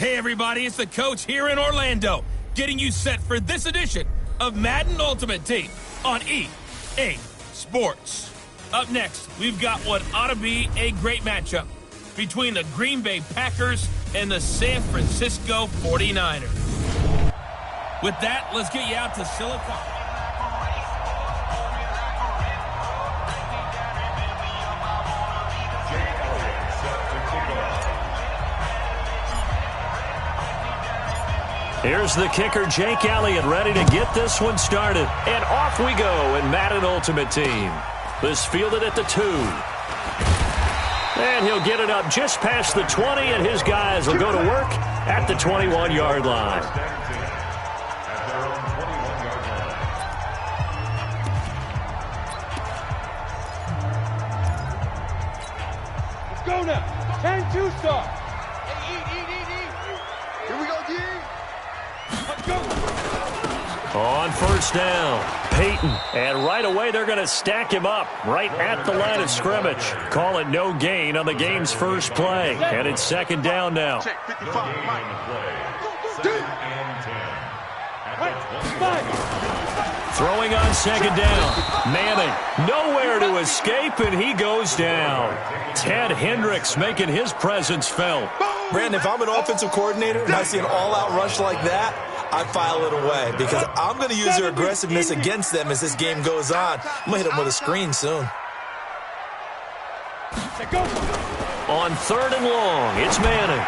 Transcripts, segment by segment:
Hey everybody, it's the coach here in Orlando, getting you set for this edition of Madden Ultimate Team on EA Sports. Up next, we've got what ought to be a great matchup between the Green Bay Packers and the San Francisco 49ers. With that, let's get you out to Silicon. Here's the kicker, Jake Elliott, ready to get this one started. And off we go in Madden Ultimate Team. This fielded at the 2. And he'll get it up just past the 20, and his guys will go to work at the 21-yard line. Let's go now. 10-2 start. Eat. Here we go, D. Let's go. On first down, Peyton. And right away, they're going to stack him up right at the line of scrimmage. Call it no gain on the game's first play. And it's second down now. Check 55, Mike. Throwing on second down. Manning, nowhere to escape, and he goes down. Ted Hendricks making his presence felt. Brandon, if I'm an offensive coordinator and I see an all-out rush like that, I file it away because I'm going to use their aggressiveness against them as this game goes on. I'm going to hit them with a screen soon. On third and long, it's Manning.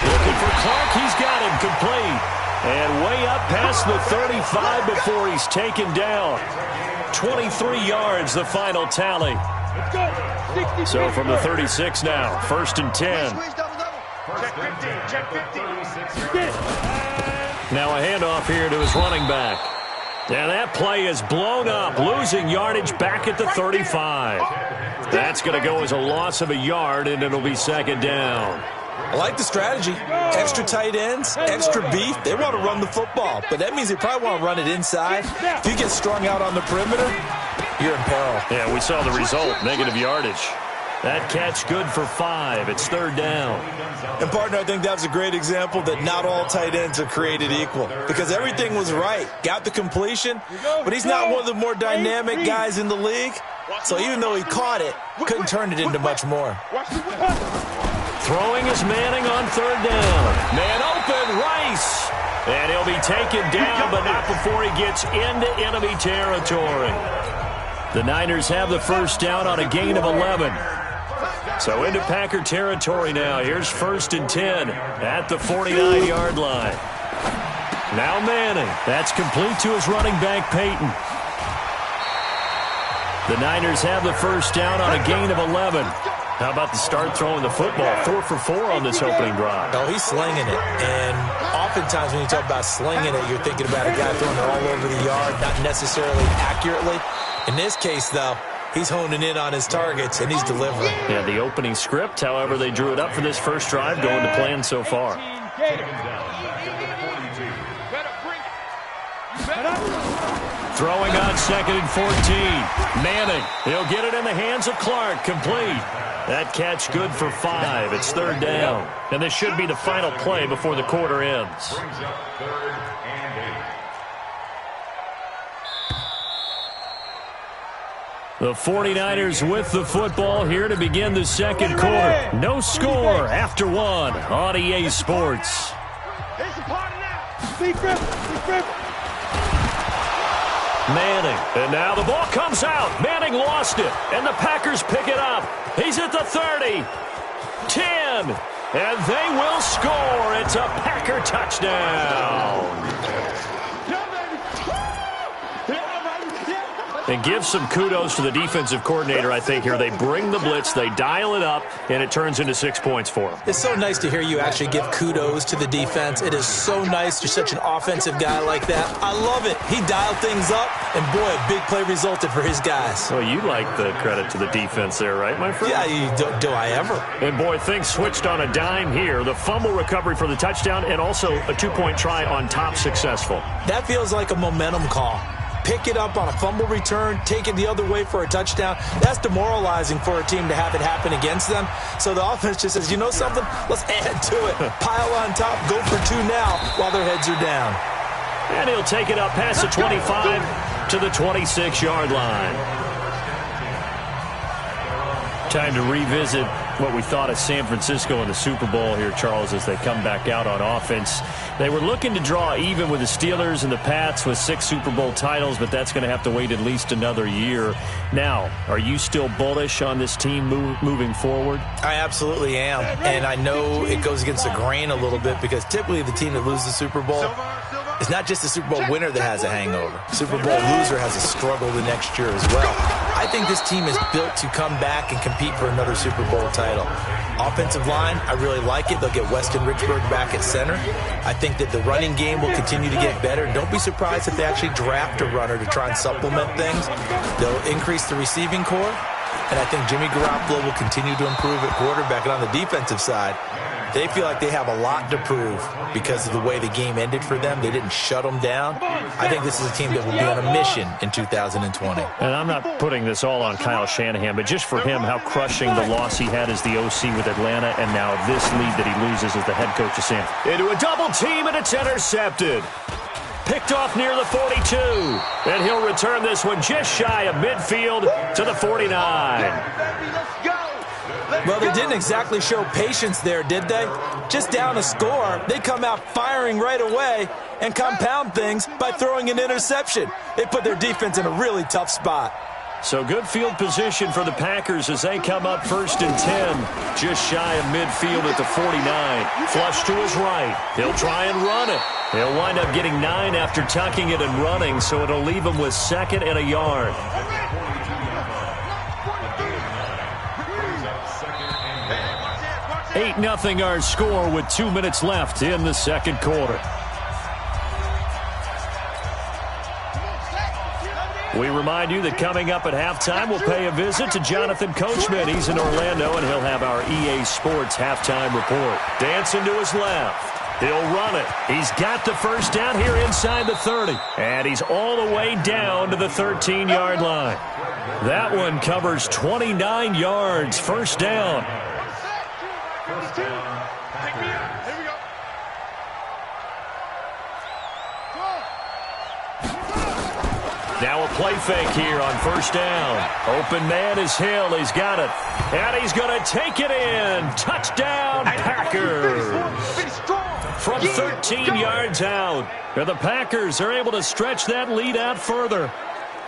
Looking for Clark, he's got him complete. And way up past the 35 before he's taken down. 23 yards, the final tally. So from the 36 now, first and 10. Check 50. Now a handoff here to his running back. And that play is blown up, losing yardage back at the 35. That's going to go as a loss of a yard, and it'll be second down. I like the strategy. Extra tight ends, extra beef. They want to run the football, but that means they probably want to run it inside. If you get strung out on the perimeter, you're in peril. Yeah, we saw the result, negative yardage. That catch good for 5. It's third down. And, partner, I think that was a great example that not all tight ends are created equal because everything was right. Got the completion, but he's not one of the more dynamic guys in the league. So even though he caught it, couldn't turn it into much more. Throwing is Manning on third down. Man open, Rice. And he'll be taken down, but not before he gets into enemy territory. The Niners have the first down on a gain of 11. So into Packer territory now. Here's first and 10 at the 49-yard line. Now Manning. That's complete to his running back, Peyton. The Niners have the first down on a gain of 11. How about the start throwing the football? 4 for 4 on this opening drive. Oh, he's slinging it. And oftentimes when you talk about slinging it, you're thinking about a guy throwing it all over the yard, not necessarily accurately. In this case, though, he's honing in on his targets, and he's delivering. Yeah, the opening script, however, they drew it up for this first drive, going to plan so far. Throwing on second and 14. Manning, he'll get it in the hands of Clark, complete. That catch good for 5. It's third down. And this should be the final play before the quarter ends. The 49ers with the football here to begin the second quarter. No score after 1 on EA Sports. Manning, and now the ball comes out. Manning lost it, and the Packers pick it up. He's at the 30, 10, and they will score. It's a Packer touchdown. And give some kudos to the defensive coordinator, I think, here. They bring the blitz, they dial it up, and it turns into 6 points for them. It's so nice to hear you actually give kudos to the defense. It is so nice. You're such an offensive guy like that. I love it. He dialed things up, and boy, a big play resulted for his guys. Well, you like the credit to the defense there, right, my friend? Yeah, do I ever? And boy, things switched on a dime here. The fumble recovery for the touchdown, and also a 2-point try on top successful. That feels like a momentum call. pick it up on a fumble return, take it the other way for a touchdown. That's demoralizing for a team to have it happen against them. So the offense just says, you know something? Let's add to it. Pile on top, go for 2 now while their heads are down. And he'll take it up past the 25 to the 26-yard line. Time to revisit what we thought of San Francisco in the Super Bowl here, Charles, as they come back out on offense. They were looking to draw even with the Steelers and the Pats with 6 Super Bowl titles, but that's going to have to wait at least another year. Now, are you still bullish on this team moving forward? I absolutely am, and I know it goes against the grain a little bit because typically the team that loses the Super Bowl is not just the Super Bowl winner that has a hangover. Super Bowl loser has a struggle the next year as well. I think this team is built to come back and compete for another Super Bowl title. Offensive line, I really like it. They'll get Weston Richburg back at center. I think that the running game will continue to get better. Don't be surprised if they actually draft a runner to try and supplement things. They'll increase the receiving core. And I think Jimmy Garoppolo will continue to improve at quarterback. And on the defensive side, they feel like they have a lot to prove because of the way the game ended for them. They didn't shut them down. I think this is a team that will be on a mission in 2020. And I'm not putting this all on Kyle Shanahan, but just for him, how crushing the loss he had as the OC with Atlanta, and now this lead that he loses as the head coach of San Francisco. Into a double team, and it's intercepted. Picked off near the 42. And he'll return this one just shy of midfield to the 49. Well, they didn't exactly show patience there, did they? Just down a score, they come out firing right away and compound things by throwing an interception. They put their defense in a really tough spot. So good field position for the Packers as they come up 1st and 10. Just shy of midfield at the 49. Flush to his right. He'll try and run it. He'll wind up getting 9 after tucking it and running, so it'll leave him with 2nd and a yard. 8-0 our score with 2 minutes left in the second quarter. We remind you that coming up at halftime, we'll pay a visit to Jonathan Coachman. He's in Orlando, and he'll have our EA Sports halftime report. Dancing to his left. He'll run it. He's got the first down here inside the 30. And he's all the way down to the 13-yard line. That one covers 29 yards. First down. Now a play fake here on first down. Open man is Hill. He's got it. And he's going to take it in. Touchdown, Packers. From 13 yards out. The Packers are able to stretch that lead out further.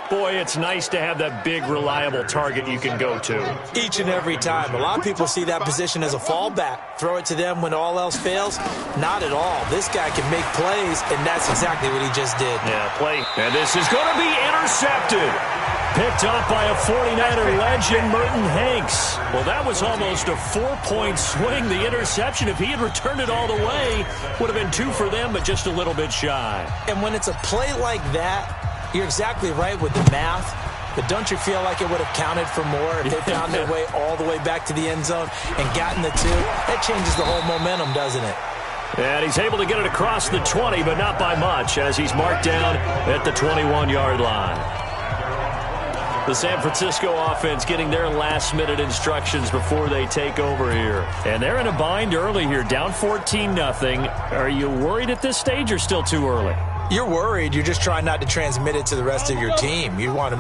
Boy, it's nice to have that big, reliable target you can go to. Each and every time. A lot of people see that position as a fallback. Throw it to them when all else fails. Not at all. This guy can make plays, and that's exactly what he just did. Yeah, play. And this is going to be intercepted. Picked up by a 49er legend, Merton Hanks. Well, that was almost a 4-point swing, the interception. If he had returned it all the way, would have been 2 for them, but just a little bit shy. And when it's a play like that, you're exactly right with the math, but don't you feel like it would have counted for more if they found their way all the way back to the end zone and gotten the 2? That changes the whole momentum, doesn't it? And he's able to get it across the 20, but not by much, as he's marked down at the 21-yard line. The San Francisco offense getting their last-minute instructions before they take over here. And they're in a bind early here, down 14-0. Are you worried at this stage or still too early? You're worried. You're just trying not to transmit it to the rest of your team. You want to